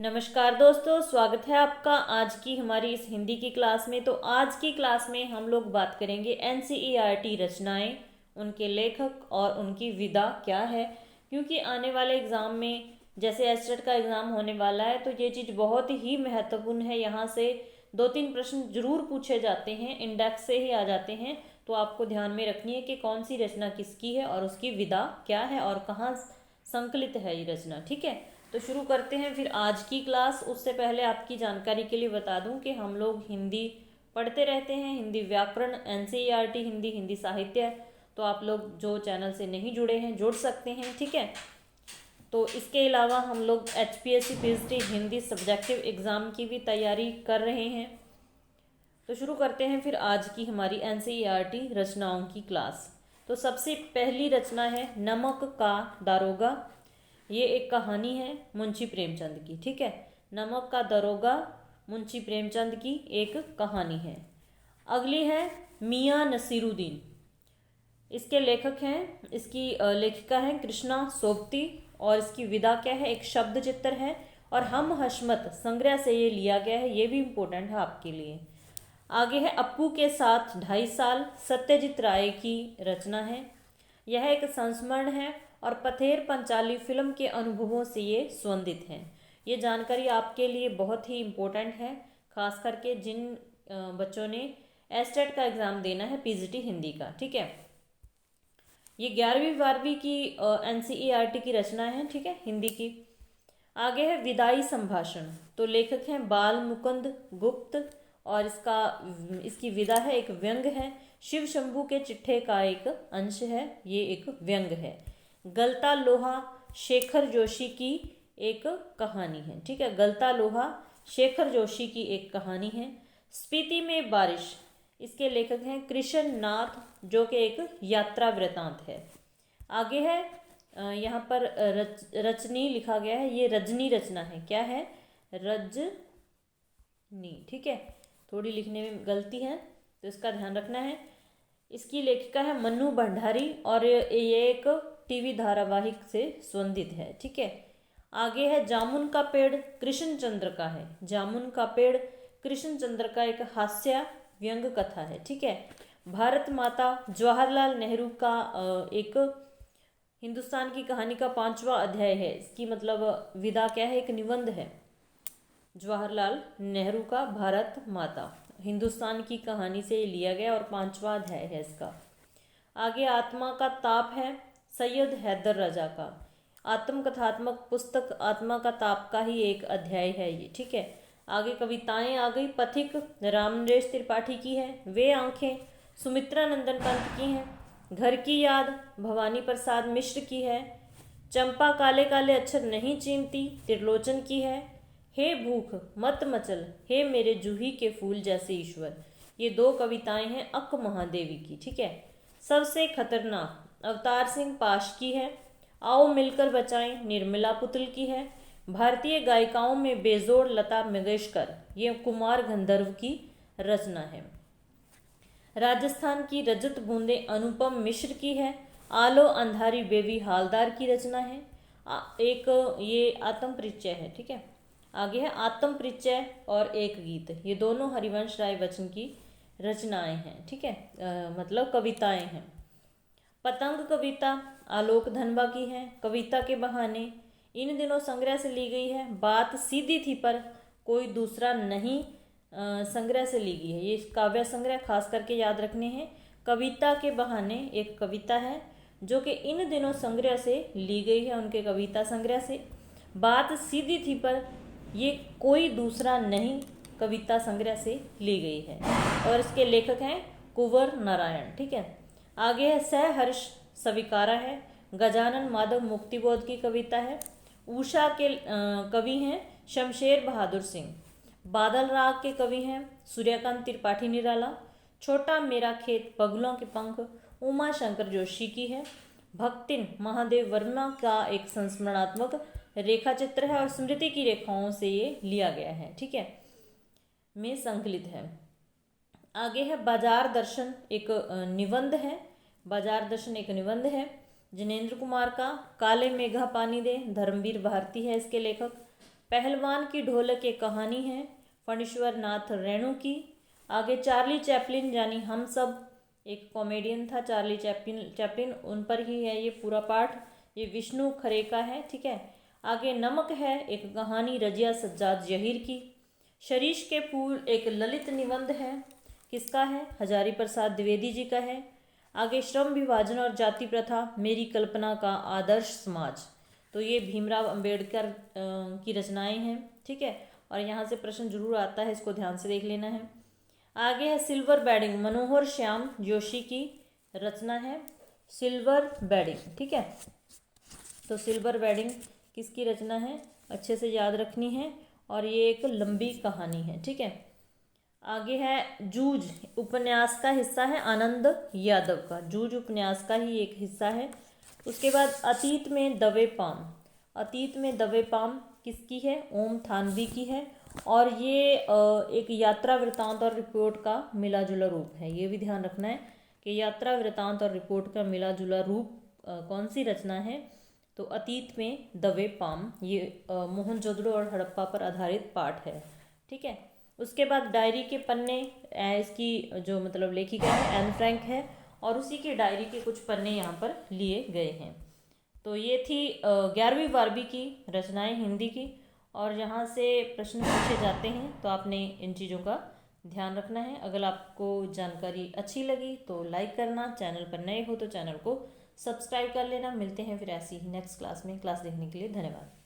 नमस्कार दोस्तों, स्वागत है आपका आज की हमारी इस हिंदी की क्लास में। तो आज की क्लास में हम लोग बात करेंगे एनसीईआरटी रचनाएं, उनके लेखक और उनकी विधा क्या है। क्योंकि आने वाले एग्ज़ाम में जैसे एस्टेट का एग्ज़ाम होने वाला है तो ये चीज़ बहुत ही महत्वपूर्ण है। यहाँ से 2-3 प्रश्न जरूर पूछे जाते हैं, इंडेक्स से ही आ जाते हैं। तो आपको ध्यान में रखनी है कि कौन सी रचना किसकी है और उसकी विधा क्या है और कहाँ संकलित है ये रचना। ठीक है, तो शुरू करते हैं फिर आज की क्लास। उससे पहले आपकी जानकारी के लिए बता दूं कि हम लोग हिंदी पढ़ते रहते हैं, हिंदी व्याकरण, एनसीईआरटी हिंदी, हिंदी साहित्य। तो आप लोग जो चैनल से नहीं जुड़े हैं जुड़ सकते हैं। ठीक है, तो इसके अलावा हम लोग HPSC PhD Hindi subjective exam की भी तैयारी कर रहे हैं। तो शुरू करते हैं फिर आज की हमारी एनसीईआरटी रचनाओं की क्लास। तो सबसे पहली रचना है नमक का दारोगा। ये एक कहानी है मुंशी प्रेमचंद की। ठीक है, नमक का दरोगा मुंशी प्रेमचंद की एक कहानी है। अगली है मियाँ नसीरुद्दीन। इसके लेखक हैं, इसकी लेखिका हैं कृष्णा सोबती और इसकी विधा क्या है, एक शब्द चित्र है और हम हशमत संग्रह से ये लिया गया है। ये भी इम्पोर्टेंट है आपके लिए। आगे है अप्पू के साथ 2.5 साल, सत्यजीत राय की रचना है। यह एक संस्मरण है और पथेर पंचाली फिल्म के अनुभवों से ये संबंधित है। ये जानकारी आपके लिए बहुत ही इम्पोर्टेंट है, खास करके जिन बच्चों ने एस्टेट का एग्ज़ाम देना है पीजीटी हिंदी का। ठीक है, ये 11वीं 12वीं की एनसीईआरटी की रचना है। ठीक है, हिंदी की। आगे है विदाई संभाषण। तो लेखक हैं बाल मुकुंद गुप्त और इसकी विधा है, एक व्यंग है। शिव शंभू के चिट्ठे का एक अंश है, ये एक व्यंग है। गलता लोहा शेखर जोशी की एक कहानी है। ठीक है, गलता लोहा शेखर जोशी की एक कहानी है। स्पीति में बारिश, इसके लेखक हैं कृष्ण नाथ, जो कि एक यात्रा वृतांत है। आगे है यहाँ पर रचनी लिखा गया है, ये रजनी रचना है। क्या है? रजनी। ठीक है, थोड़ी लिखने में गलती है तो इसका ध्यान रखना है। इसकी लेखिका है मन्नू भंडारी और ये एक टीवी धारावाहिक से संबंधित है। ठीक है, आगे है जामुन का पेड़, कृष्णचंद्र का है। जामुन का पेड़ कृष्णचंद्र का एक हास्य व्यंग कथा है। ठीक है, भारत माता जवाहरलाल नेहरू का एक हिंदुस्तान की कहानी का 5वां अध्याय है। इसकी मतलब विधा क्या है, एक निबंध है जवाहरलाल नेहरू का भारत माता हिंदुस्तान की कहानी से लिया गया और 5वां अध्याय है इसका। आगे आत्मा का ताप है सैयद हैदर रजा का। आत्मकथात्मक पुस्तक आत्मा का ताप का ही एक अध्याय है ये। ठीक है, आगे कविताएं आ गई। पथिक रामनरेश त्रिपाठी की है। वे आंखें सुमित्रा नंदन पंत की हैं। घर की याद भवानी प्रसाद मिश्र की है। चंपा काले काले अक्षर नहीं चीनती त्रिलोचन की है। हे भूख मत मचल हे मेरे जूही के फूल जैसे ईश्वर, ये 2 कविताएं हैं अक्क महादेवी की। ठीक है, सबसे खतरनाक अवतार सिंह पाश की है। आओ मिलकर बचाएं निर्मला पुतल की है। भारतीय गायिकाओं में बेजोड़ लता मंगेशकर, ये कुमार गंधर्व की रचना है। राजस्थान की रजत बूंदे अनुपम मिश्र की है। आलो अंधारी बेबी हालदार की रचना है। एक ये आत्म परिचय है। ठीक है, आगे है आत्म परिचय और एक गीत, ये दोनों हरिवंश राय बच्चन की रचनाएं हैं। ठीक है, मतलब कविताएं हैं। पतंग कविता आलोक धनवा की है। कविता के बहाने इन दिनों संग्रह से ली गई है। बात सीधी थी पर कोई दूसरा नहीं संग्रह से ली गई है। ये काव्य संग्रह खास करके याद रखने हैं। कविता के बहाने एक कविता है जो कि इन दिनों संग्रह से ली गई है, उनके कविता संग्रह से। बात सीधी थी पर ये कोई दूसरा नहीं कविता संग्रह से ली गई है और इसके लेखक हैं कुंवर नारायण। ठीक है, आगे है सहर्ष स्वीकारा है। गजानन माधव मुक्तिबोध की कविता है। उषा के कवि हैं शमशेर बहादुर सिंह। बादल राग के कवि हैं सूर्यकांत त्रिपाठी निराला। छोटा मेरा खेत बगुलों के पंख उमा शंकर जोशी की है। भक्तिन महादेव वर्मा का एक संस्मरणात्मक रेखा चित्र है और स्मृति की रेखाओं से ये लिया गया है। ठीक है, में संकलित है। आगे है बाजार दर्शन, एक निबंध है। बाजार दर्शन एक निबंध है जिनेंद्र कुमार का। काले मेघा पानी दे धर्मवीर भारती है इसके लेखक। पहलवान की ढोलक एक कहानी है, फणीश्वर नाथ रेणु की। आगे चार्ली चैपलिन यानी हम सब, एक कॉमेडियन था चार्ली चैपलिन, उन पर ही है ये पूरा पाठ। ये विष्णु खरे का है, ठीक है। आगे नमक है, एक कहानी रजिया सज्जाद जहीर की। शरीश के फूल एक ललित निबंध है, किसका है? हजारी प्रसाद द्विवेदी जी का है। आगे श्रम विभाजन और जाति प्रथा मेरी कल्पना का आदर्श समाज, तो ये भीमराव अंबेडकर की रचनाएं हैं, ठीक है। और यहाँ से प्रश्न जरूर आता है, इसको ध्यान से देख लेना है। आगे है सिल्वर बेडिंग, मनोहर श्याम जोशी की रचना है सिल्वर बेडिंग, ठीक है। तो सिल्वर बेडिंग किसकी रचना है, अच्छे से याद रखनी है, और ये एक लंबी कहानी है, ठीक है। आगे है जूझ, उपन्यास का हिस्सा है आनंद यादव का, जूझ उपन्यास का ही एक हिस्सा है। उसके बाद अतीत में दवे पाम, अतीत में दवे पाम किसकी है? ओम थानवी की है। और ये एक यात्रा वृतांत और रिपोर्ट का मिला जुला रूप है, ये भी ध्यान रखना है कि यात्रा वृतांत और रिपोर्ट का मिला जुला रूप कौन सी रचना है? तो अतीत में दवे पाम, ये मोहनजोदड़ो और हड़प्पा पर आधारित पाठ है, ठीक है। उसके बाद डायरी के पन्ने, इसकी जो मतलब लेखिका है एन फ्रैंक है, और उसी की डायरी के कुछ पन्ने यहाँ पर लिए गए हैं। तो ये थी 11वीं 12वीं की रचनाएं हिंदी की। और यहाँ से प्रश्न पूछे जाते हैं, तो आपने इन चीज़ों का ध्यान रखना है। अगर आपको जानकारी अच्छी लगी तो लाइक करना, चैनल पर नए हो तो चैनल को सब्सक्राइब कर लेना। मिलते हैं फिर ऐसी ही नेक्स्ट क्लास में। क्लास देखने के लिए धन्यवाद।